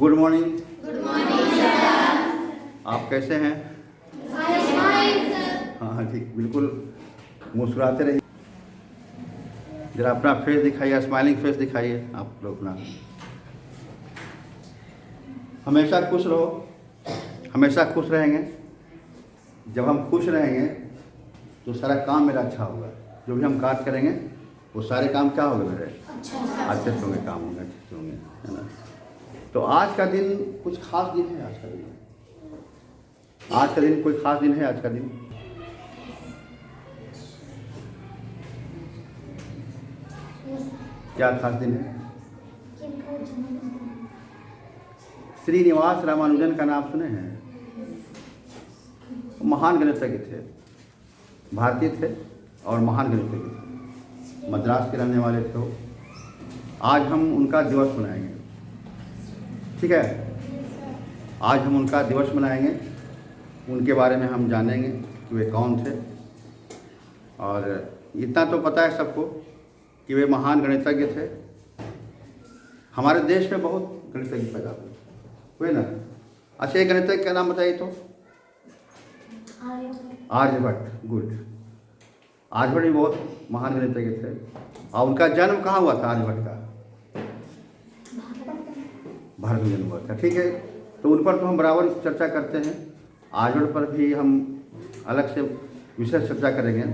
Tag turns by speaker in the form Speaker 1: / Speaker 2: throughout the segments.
Speaker 1: Good morning.
Speaker 2: Good morning sir.
Speaker 1: आप कैसे हैं? हाँ ठीक, बिल्कुल मुस्कुराते रहिए। जरा अपना फेस दिखाइए, स्माइलिंग फेस दिखाइए आप लोग अपना। हमेशा खुश रहो, हमेशा खुश रहेंगे। जब हम खुश रहेंगे तो सारा काम मेरा अच्छा होगा। जो भी हम कार्य करेंगे वो सारे काम क्या होंगे मेरे? अच्छे से होंगे, काम होंगे, अच्छे से होंगे, है ना। तो आज का दिन कुछ खास दिन है। आज का दिन कोई खास दिन है। आज का दिन क्या खास दिन है? श्रीनिवास रामानुजन का नाम सुने हैं? महान गणितज्ञ थे, भारतीय थे और महान गणितज्ञ थे। मद्रास के रहने वाले थे वो। आज हम उनका दिवस मनाएंगे, ठीक है। आज हम उनका दिवस मनाएंगे, उनके बारे में हम जानेंगे कि वे कौन थे। और इतना तो पता है सबको कि वे महान गणितज्ञ थे। हमारे देश में बहुत गणितज्ञ पैदा हुए ना। अच्छा, एक गणितज्ञ का नाम बताइए तो। आर्यभट्ट। गुड। आर्यभट्ट भी बहुत महान गणितज्ञ थे। और उनका जन्म कहाँ हुआ था? आर्यभट्ट का भारत में जन्म हुआ था, ठीक है। तो उन पर तो हम बराबर चर्चा करते हैं। आर्यभट्ट पर भी हम अलग से विशेष चर्चा करेंगे।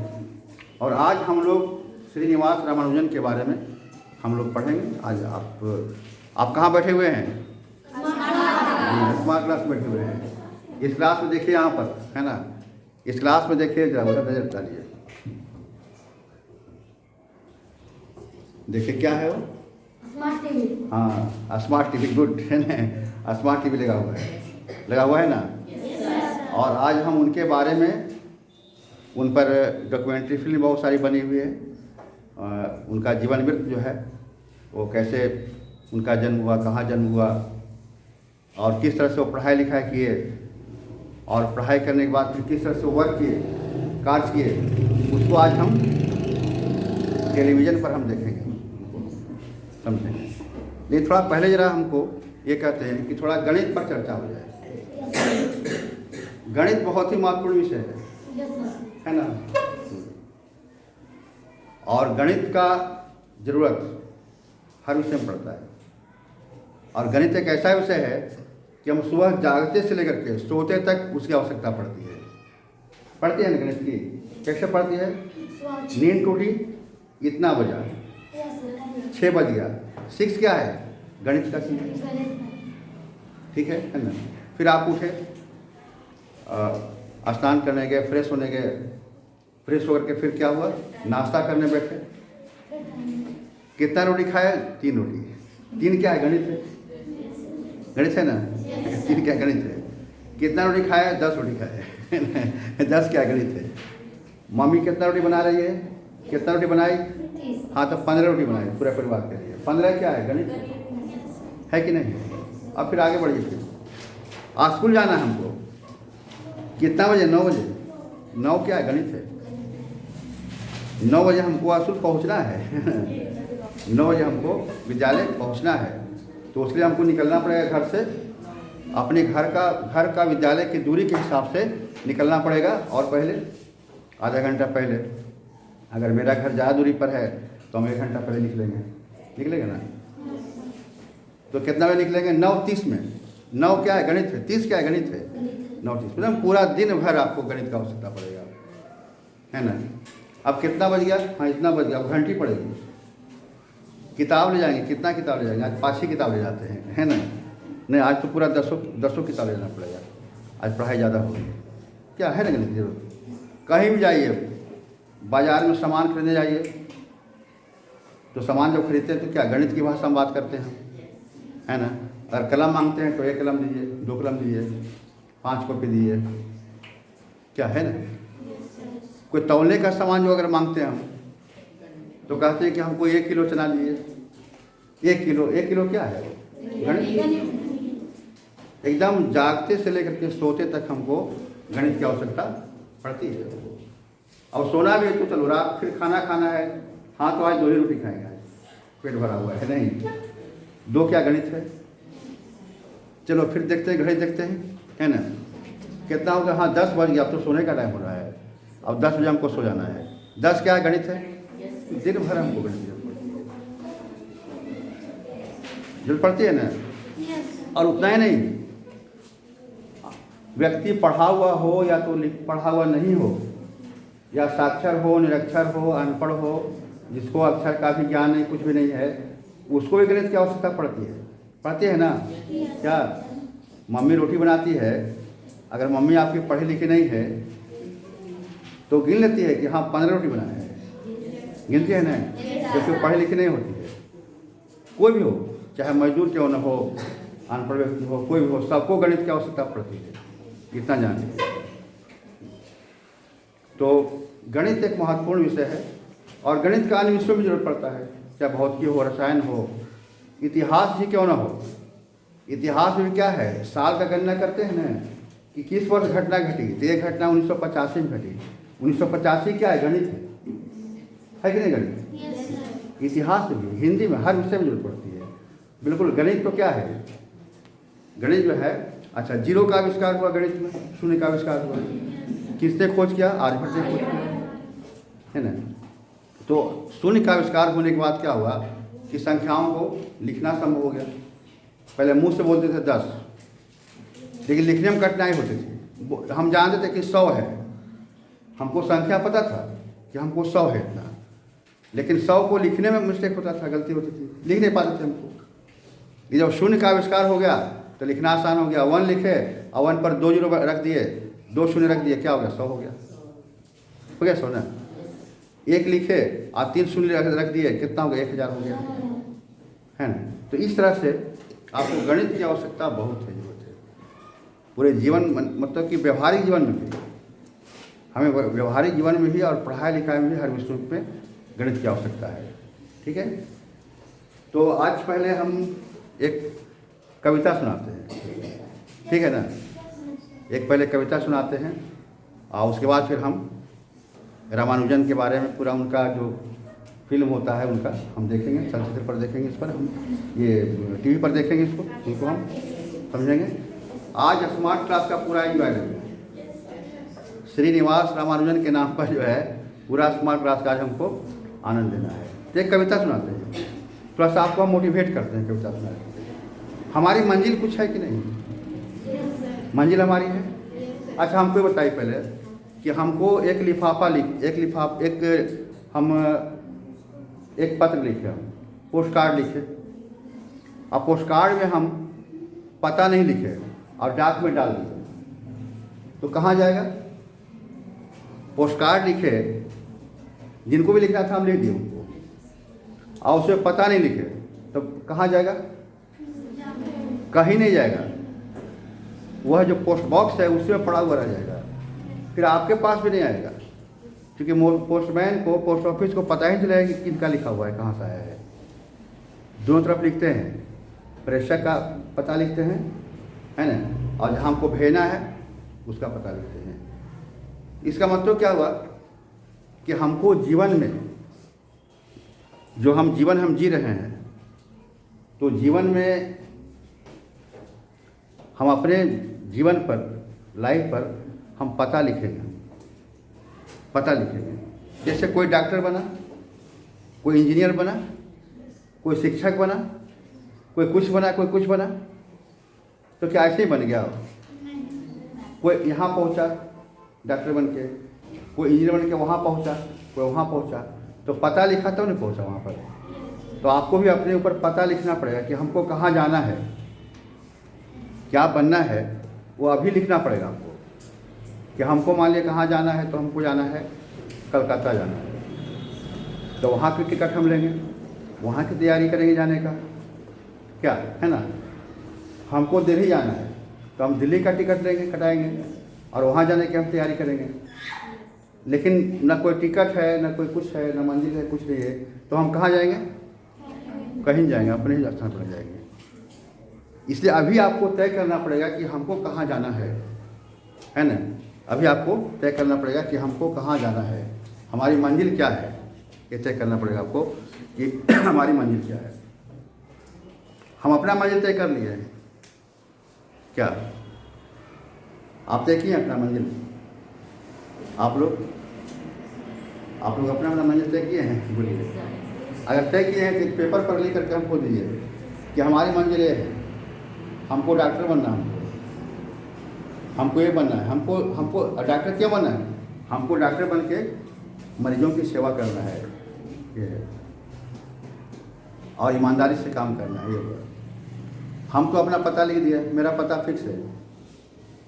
Speaker 1: और आज हम लोग श्रीनिवास रामानुजन के बारे में हम लोग पढ़ेंगे। आज आप कहाँ बैठे हुए हैं? स्मार्ट क्लास में बैठे हुए हैं। इस क्लास में देखिए, यहाँ पर है ना, इस क्लास में देखिए, जरा नजर डालिए, देखिए क्या है वो?
Speaker 2: Smart TV.
Speaker 1: हाँ, स्मार्ट टीवी। गुड, है ना। स्मार्ट टीवी लगा हुआ है ना। और आज हम उनके बारे में, उन पर डॉक्यूमेंट्री फिल्म बहुत सारी बनी हुई है। उनका जीवन वृत्त जो है वो कैसे उनका जन्म हुआ, कहाँ जन्म हुआ और किस तरह से वो पढ़ाई लिखाई किए, और पढ़ाई करने के बाद फिर किस तरह से वर्क किए, कार्य किए, उसको आज हम टेलीविज़न पर हम देखेंगे, समझेंगे। लेकिन थोड़ा पहले ज़रा हमको ये कहते हैं कि थोड़ा गणित पर चर्चा हो जाए। गणित बहुत ही महत्वपूर्ण विषय है ना। और गणित का ज़रूरत हर विषय में पड़ता है। और गणित एक ऐसा विषय है कि हम सुबह जागते से लेकर के सोते तक उसकी आवश्यकता पड़ती है ना। गणित की कैसे पड़ती है? नींद टूटी, इतना बजा, 6 बज गया, 6 क्या है? गणित का 6, ठीक है ना। फिर आप उठे, स्नान करने गए, फ्रेश होने गए, फ्रेश होकर के फिर क्या हुआ? नाश्ता करने बैठे। कितना रोटी खाया? 3 रोटी। 3 क्या है? गणित है, गणित है ना। 3 क्या गणित है? कितना रोटी खाया? 10 रोटी खाए। 10 क्या गणित है। मम्मी कितना रोटी बना रही है? कितना रोटी बनाई? हाँ, तो 15 रोटी बनाई पूरे परिवार के लिए। 15 क्या है? गणित है कि नहीं? अब फिर आगे बढ़िए। फिर आज स्कूल जाना है हमको। कितना बजे? 9 बजे। 9 क्या है? गणित है। 9 बजे हमको स्कूल पहुँचना है। 9 बजे हमको विद्यालय पहुँचना है। तो उसके लिए हमको निकलना पड़ेगा घर से। अपने घर का विद्यालय की दूरी के हिसाब से निकलना पड़ेगा। और पहले आधा घंटा पहले, अगर मेरा घर ज़्यादा दूरी पर है तो हम 1 घंटा पहले निकलेंगे ना। तो कितना बजे निकलेंगे? 9:30 में। 9 क्या है? गणित है। 30 क्या है? गणित है। 9:30 मतलब पूरा दिन भर आपको गणित का आवश्यकता पड़ेगा, है ना। अब कितना बज गया? हाँ, इतना बज गया। अब घंटी पड़ेगी। किताब ले जाएंगे। कितना किताब ले जाएंगे? आज 5 ही किताब ले जाते हैं, है ना। नहीं, आज तो पूरा 10 किताब ले जाना पड़ेगा। आज पढ़ाई ज़्यादा होगी। क्या है ना गणित की जरूरत। कहीं भी जाइए, बाज़ार में सामान खरीदने जाइए, तो सामान जब खरीदते हैं तो क्या गणित की भाषा में बात करते हैं, है ना। अगर कलम मांगते हैं तो 1 कलम दीजिए, 2 कलम दीजिए, 5 कॉपी दीजिए, क्या है ना। कोई तौलने का सामान जो अगर मांगते हैं हम, तो कहते हैं कि हमको 1 किलो चना दीजिए। 1 किलो क्या है? गणित। एकदम जागते से लेकर के सोते तक हमको गणित की आवश्यकता पड़ती है। और सोना भी है तो चलो, रात फिर खाना खाना है। हाँ, तो आज 2 ही रोटी खाएंगे, आज पेट भरा हुआ है। नहीं, 2 क्या गणित है। चलो फिर देखते हैं, घड़ी देखते हैं, है ना। कितना हो गया? हाँ 10 बज गया, अब तो सोने का टाइम हो रहा है। अब 10 बजे हमको सो जाना है। 10 क्या है? गणित है। दिन भर हमको गणित की जरूरत पड़ती है ना। और उतना ही नहीं, व्यक्ति पढ़ा हुआ हो या तो पढ़ा हुआ नहीं हो, या साक्षर हो, निरक्षर हो, अनपढ़ हो, जिसको अक्षर का भी ज्ञान नहीं, कुछ भी नहीं है, उसको भी गणित की आवश्यकता पड़ती है ना। क्या मम्मी रोटी बनाती है, अगर मम्मी आपकी पढ़ी लिखी नहीं है तो गिन लेती है कि हाँ 15 रोटी बनाए हैं, गिनती है ना, क्योंकि पढ़ी लिखी नहीं होती है। कोई भी हो, चाहे मजदूर क्यों न हो, अनपढ़ व्यक्ति हो, कोई भी हो, सबको गणित की आवश्यकता पड़ती है, इतना जानिए। तो गणित एक महत्वपूर्ण विषय है, और गणित का अन्य विषयों में जरूरत पड़ता है, चाहे भौतिकी हो, रसायन हो, इतिहास ही क्यों ना हो। इतिहास में क्या है? साल का गणना करते हैं ना कि किस वर्ष घटना घटी, तो ये घटना 1985 में घटी। 1985 क्या है? गणित है कि नहीं? गणित इतिहास में, हिंदी में, हर विषय में जरूरत पड़ती है। बिल्कुल। गणित तो क्या है? गणित जो है, अच्छा, जीरो का आविष्कार हुआ गणित में, शून्य का आविष्कार हुआ, किसने खोज किया? आर्यभट्ट ने खोज किया, है ना। तो शून्य का आविष्कार होने के बाद क्या हुआ कि संख्याओं को लिखना संभव हो गया। पहले मुंह से बोलते थे 10, लेकिन लिखने में कठिनाई होती थी। हम जानते थे कि 100 है, हमको संख्या पता था कि हमको 100 है इतना, लेकिन 100 को लिखने में मिस्टेक होता था, गलती होती थी, लिख नहीं पाते थे हमको। ये जब शून्य का आविष्कार हो गया तो लिखना आसान हो गया। 1 लिखे और 1 पर 2 जीरो रख दिए, 2 शून्य रख दिए, क्या हो गया? 100 हो गया 100 ना। 1 लिखे और 3 शून्य रख दिए, कितना हो गया? 1000 हो गया, है ना। तो इस तरह से आपको गणित की आवश्यकता बहुत है, जरूरत है पूरे जीवन, मतलब कि व्यवहारिक जीवन में भी, हमें व्यवहारिक जीवन में भी और पढ़ाई लिखाई में भी हर विषय में गणित की आवश्यकता है। ठीक है। तो आज पहले हम एक कविता सुनाते हैं, ठीक है ना। एक पहले कविता सुनाते हैं और उसके बाद फिर हम रामानुजन के बारे में पूरा उनका जो फिल्म होता है उनका हम देखेंगे, चलचित्र पर देखेंगे, इस पर हम ये टीवी पर देखेंगे, इसको हम समझेंगे। आज स्मार्ट क्लास का पूरा एंजॉय करेंगे। श्रीनिवास रामानुजन के नाम पर जो है पूरा स्मार्ट क्लास का आज हमको आनंद लेना है। तो एक कविता सुनाते हैं, थोड़ा सा आपको हम मोटिवेट करते हैं कविता सुनाते हैं। हमारी मंजिल कुछ है कि नहीं? मंजिल हमारी है। अच्छा, हमको बताइए पहले कि हमको एक लिफाफा एक पत्र लिखे, हम पोस्ट कार्ड लिखे, और पोस्ट कार्ड में हम पता नहीं लिखे और डाक में डाल दिए, तो कहाँ जाएगा? पोस्ट कार्ड लिखे, जिनको भी लिखना था हम लिख दिए उनको, और उसमें पता नहीं लिखे, तो कहाँ जाएगा? कहीं नहीं जाएगा। वह जो पोस्ट बॉक्स है उसमें पड़ा हुआ रह जाएगा, फिर आपके पास भी नहीं आएगा, क्योंकि पोस्टमैन को, पोस्ट ऑफिस को पता ही चलेगा कि किनका लिखा हुआ है, कहाँ से आया है। दोनों तरफ लिखते हैं, प्रेषक का पता लिखते हैं, है ना, और जहाँ हमको भेजना है उसका पता लिखते हैं। इसका मतलब क्या हुआ कि हमको जीवन में जो हम जी रहे हैं, तो जीवन में हम अपने जीवन पर, लाइफ पर हम पता लिखेंगे। जैसे कोई डॉक्टर बना, कोई इंजीनियर बना, कोई शिक्षक बना, कोई कुछ बना, तो क्या ऐसे ही बन गया? कोई यहाँ पहुँचा डॉक्टर बन के, कोई इंजीनियर बन के वहाँ पहुँचा, कोई वहाँ पहुँचा, तो पता लिखा तो नहीं पहुँचा वहाँ पर। तो आपको भी अपने ऊपर पता लिखना पड़ेगा कि हमको कहाँ जाना है, क्या बनना है, वो अभी लिखना पड़ेगा आपको। कि हमको मान लिया कहाँ जाना है, तो हमको जाना है कलकत्ता जाना है, तो वहाँ की टिकट हम लेंगे, वहाँ की तैयारी करेंगे जाने का, क्या है ना। हमको दिल्ली जाना है तो हम दिल्ली का टिकट लेंगे, कटाएंगे, और वहाँ जाने की हम तैयारी करेंगे। लेकिन ना कोई टिकट है, ना कोई कुछ है, ना मंजिल है, कुछ नहीं है, तो हम कहाँ जाएंगे? कहीं जाएंगे, अपने ही स्थान पर जाएंगे। इसलिए अभी आपको तय करना पड़ेगा कि हमको कहाँ जाना है ना। अभी आपको तय करना पड़ेगा कि हमको कहाँ जाना है, हमारी मंजिल क्या है, ये तय करना पड़ेगा आपको कि हमारी मंजिल क्या है। हम अपना मंजिल तय कर लिए हैं, क्या आप तय किए अपना मंजिल? आप लोग अपना अपना मंजिल तय किए हैं? बोलिए। अगर तय किए हैं तो एक पेपर पर लिख करके हमको दीजिए कि हमारी मंजिल ये है, हमको डॉक्टर बनना है, हमको ये बनना है, हमको डॉक्टर क्यों बनना है? हमको डॉक्टर बन के मरीजों की सेवा करना है, ये है, और ईमानदारी से काम करना है, ये। हम तो अपना पता लिख दिया, मेरा पता फिक्स है।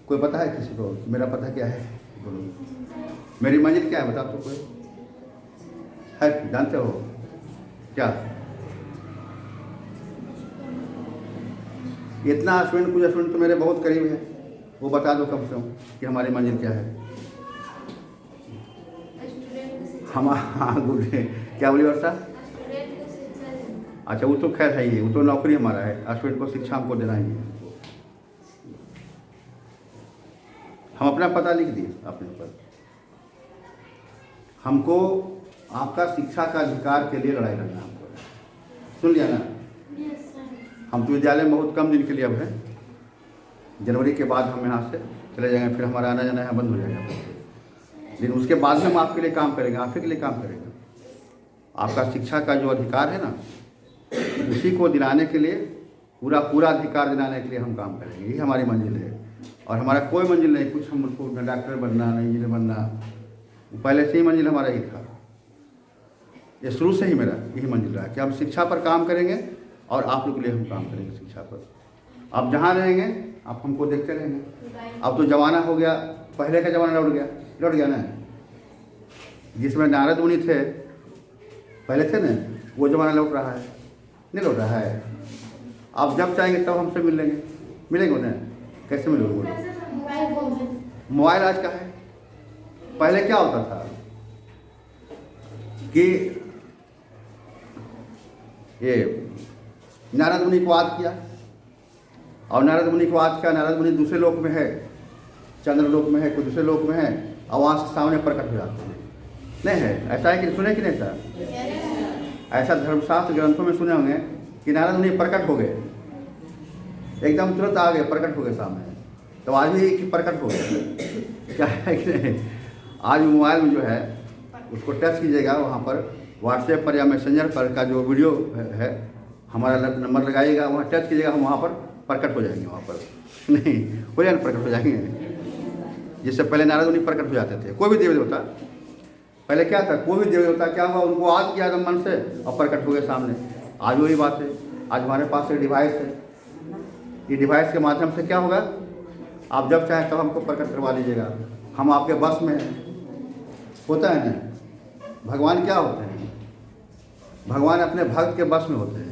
Speaker 1: कोई पता है किसी को मेरा पता क्या है? बोलो मेरी मंजिल क्या है, बता तो कोई है, जानते हो क्या? इतना स्टूडेंट, कुछ स्टूडेंट तो मेरे बहुत करीब है, वो बता दो कम से कम कि हमारी मंजिल क्या है। हम हाँ गुड है। क्या बोली वर्षा? अच्छा, वो तो खैर है ही, वो तो नौकरी हमारा है, स्टूडेंट को शिक्षा हमको देना ही है। हम अपना पता लिख दिए अपने ऊपर। हमको आपका शिक्षा का अधिकार के लिए लड़ाई लड़ना, हमको सुन लिया ना? हम तो विद्यालय में बहुत कम दिन के लिए अब है, जनवरी के बाद हम यहाँ से चले जाएंगे, फिर हमारा आना जाना यहाँ बंद हो जाएगा, लेकिन उसके बाद हम आपके लिए काम करेंगे, आपके लिए काम करेंगे। आपका शिक्षा का जो अधिकार है ना, उसी को दिलाने के लिए, पूरा अधिकार दिलाने के लिए हम काम करेंगे। यही हमारी मंजिल है, और हमारा कोई मंजिल नहीं, कुछ हमको न डॉक्टर बनना, न इंजीनियर बनना, पहले से ही मंजिल हमारा ही था। ये शुरू से ही मेरा यही मंजिल रहा कि हम शिक्षा पर काम करेंगे, और आप लोग के लिए हम काम करेंगे शिक्षा पर। आप जहाँ रहेंगे आप हमको देखते रहेंगे। अब तो ज़माना हो गया, पहले का ज़माना लौट गया ना, जिसमें नारद मुनि थे पहले थे ना, वो ज़माना लौट रहा है, नहीं लौट रहा है। आप जब चाहेंगे तब हमसे मिलेंगे उन्हें, कैसे मिलोगे बोलो? मोबाइल आज का है, पहले क्या होता था कि ये नारद मुनि को याद किया, और नारद मुनि को याद किया, नारद मुनि दूसरे लोक में है, चंद्र लोक में है, कोई दूसरे लोक में है, और वहाँ से सामने प्रकट हो जाते हैं। नहीं है ऐसा है कि सुने कि नहीं? ऐसा धर्मशास्त्र ग्रंथों में सुने होंगे कि नारद मुनि प्रकट हो गए, एकदम तुरंत आ गए, प्रकट हो गए सामने। तो आज भी एक प्रकट हो गए, क्या है कि नहीं? आज मोबाइल में जो है उसको टच कीजिएगा, वहाँ पर व्हाट्सएप पर या मैसेंजर पर का जो वीडियो है, हमारा नंबर लगाइएगा, वहाँ टच कीजिएगा, हम वहाँ पर प्रकट हो जाएंगे, वहाँ पर नहीं हो जाएंगे, प्रकट हो जाएंगे। जिससे पहले नारद मुनि प्रकट हो जाते थे। कोई भी देवी देवता पहले क्या था, कोई भी देवी देवता क्या हुआ, उनको याद किया एकदम मन से और प्रकट हो गए सामने। आज वही बात है, आज हमारे पास एक डिवाइस है, ये डिवाइस के माध्यम से क्या होगा, आप जब चाहें तब हमको प्रकट करवा लीजिएगा, हम आपके बस में हैं। होता है ना, भगवान क्या होते हैं? भगवान अपने भक्त के बस में होते हैं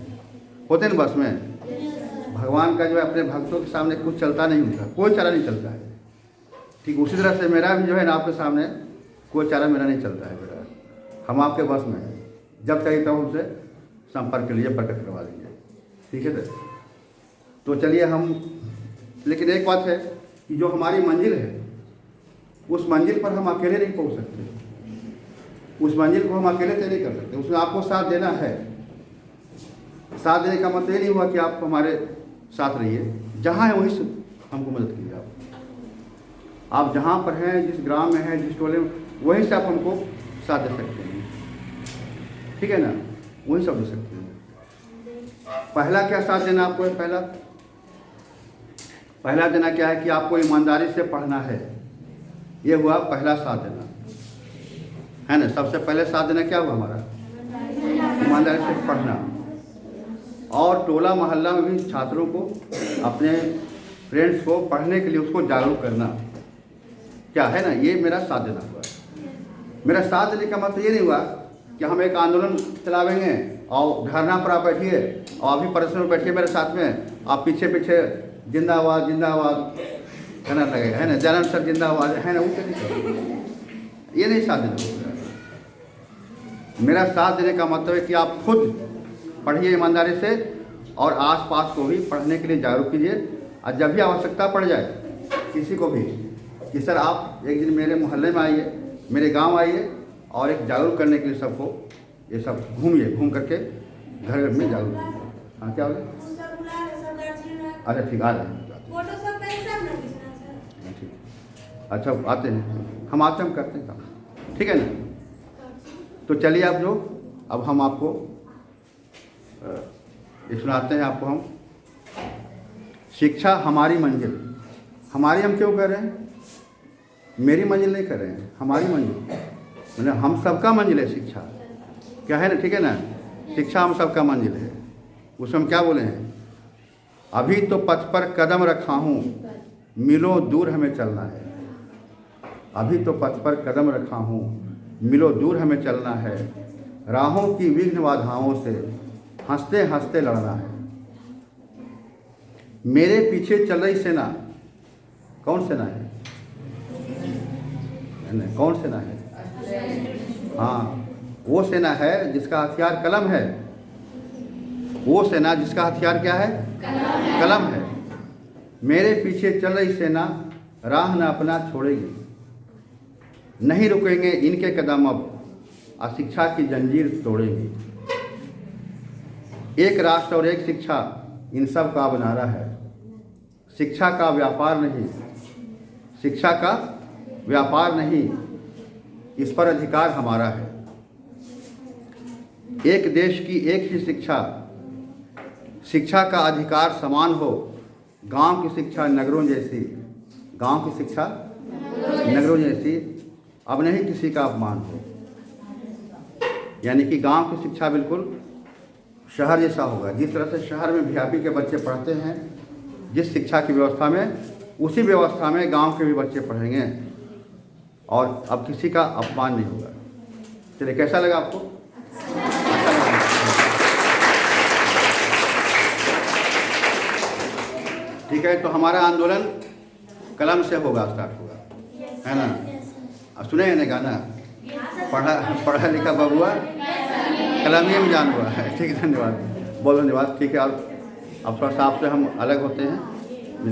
Speaker 1: ना बस में। भगवान का जो है अपने भक्तों के सामने कुछ चलता नहीं होता, कोई चारा नहीं चलता है। ठीक उसी तरह से मेरा भी जो है ना आपके सामने कोई चारा मेरा नहीं चलता है मेरा, हम आपके बस में हैं, जब चाहिए तब हमसे संपर्क के लिए प्रकट करवा देंगे। ठीक है तो चलिए हम, लेकिन एक बात है कि जो हमारी मंजिल है, उस मंजिल पर हम अकेले नहीं पहुंच सकते, उस मंजिल को हम अकेले तय नहीं कर सकते, उसमें आपको साथ देना है। साथ देने का मतलब ये नहीं हुआ कि आप हमारे साथ रहिए, जहाँ है वहीं से हमको मदद कीजिए। आप जहाँ पर हैं, जिस ग्राम में हैं, जिस टोले में, वहीं से आप हमको साथ दे सकते हैं। ठीक है ना, वहीं सब दे सकते हैं। पहला क्या साथ देना आपको है? पहला देना क्या है कि आपको ईमानदारी से पढ़ना है, ये हुआ पहला साथ देना, है ना। सबसे पहले साथ देना क्या हुआ हमारा? ईमानदारी से पढ़ना। और टोला मोहल्ला में भी छात्रों को, अपने फ्रेंड्स को पढ़ने के लिए उसको जागरूक करना, क्या है ना, ये मेरा साथ देना हुआ। मेरा साथ देने का मतलब ये नहीं हुआ कि हम एक आंदोलन चलावेंगे और धरना पर आप बैठिए और अभी परिसर में बैठिए मेरे साथ में, आप पीछे पीछे जिंदाबाद जिंदाबाद कहना लगेगा, है ना, जनार्दन सर जिंदाबाद, है ना, वो नहीं, ये नहीं साथ देना। मेरा साथ देने का मतलब है कि आप खुद पढ़िए ईमानदारी से, और आसपास को भी पढ़ने के लिए जागरूक कीजिए। और जब भी आवश्यकता पड़ जाए किसी को भी कि सर आप एक दिन मेरे मोहल्ले में आइए, मेरे गांव आइए, और एक जागरूक करने के लिए सबको ये सब घूम करके घर में जागरूक कीजिए। हाँ क्या हो गया? अच्छा ठीक, आ रहे हैं। अच्छा आते हैं, हम आते हम करते हैं काम, ठीक है ना। तो चलिए आप जो अब हम आपको ये सुनाते हैं आपको हम। शिक्षा हमारी मंजिल, हमारी हम क्यों कर रहे हैं? मेरी मंजिल नहीं कर रहे हैं, हमारी मंजिल, मतलब हम सबका मंजिल है शिक्षा, क्या है ना, ठीक है ना। शिक्षा हम सबका मंजिल है। उसमें हम क्या बोले हैं? अभी तो पथ पर कदम रखा हूँ, मिलो दूर हमें चलना है। अभी तो पथ पर कदम रखा हूँ, मिलो दूर हमें चलना है। राहों की विघ्न बाधाओं से हंसते हंसते लड़ना है। मेरे पीछे चल रही सेना, कौन सेना है? नहीं, कौन सेना है? हाँ, वो सेना है जिसका हथियार कलम है। वो सेना जिसका हथियार क्या है? कलम है। मेरे पीछे चल रही सेना राह न अपना छोड़ेगी, नहीं रुकेंगे इनके कदम अब अशिक्षा की जंजीर तोड़ेंगी। एक राष्ट्र और एक शिक्षा, इन सब का अब नारा है। शिक्षा का व्यापार नहीं, शिक्षा का व्यापार नहीं, इस पर अधिकार हमारा है। एक देश की एक ही शिक्षा, शिक्षा का अधिकार समान हो। गांव की शिक्षा नगरों जैसी, गांव की शिक्षा नगरों जैसी, अब नहीं किसी का अपमान हो। यानी कि गांव की शिक्षा बिल्कुल शहर जैसा होगा। जिस तरह से शहर में वीआईपी के बच्चे पढ़ते हैं, जिस शिक्षा की व्यवस्था में, उसी व्यवस्था में गांव के भी बच्चे पढ़ेंगे और अब किसी का अपमान नहीं होगा। चलिए, कैसा लगा आपको? अच्छा लगा? ठीक है, तो हमारा आंदोलन कलम से होगा, स्टार्ट होगा, है ना। अब सुने हैं ना गाना, पढ़ा लिखा बबुआ कलमिए में जान हुआ है। ठीक है, धन्यवाद, बहुत धन्यवाद। ठीक है, अब थोड़ा सा आपसे हम अलग होते हैं।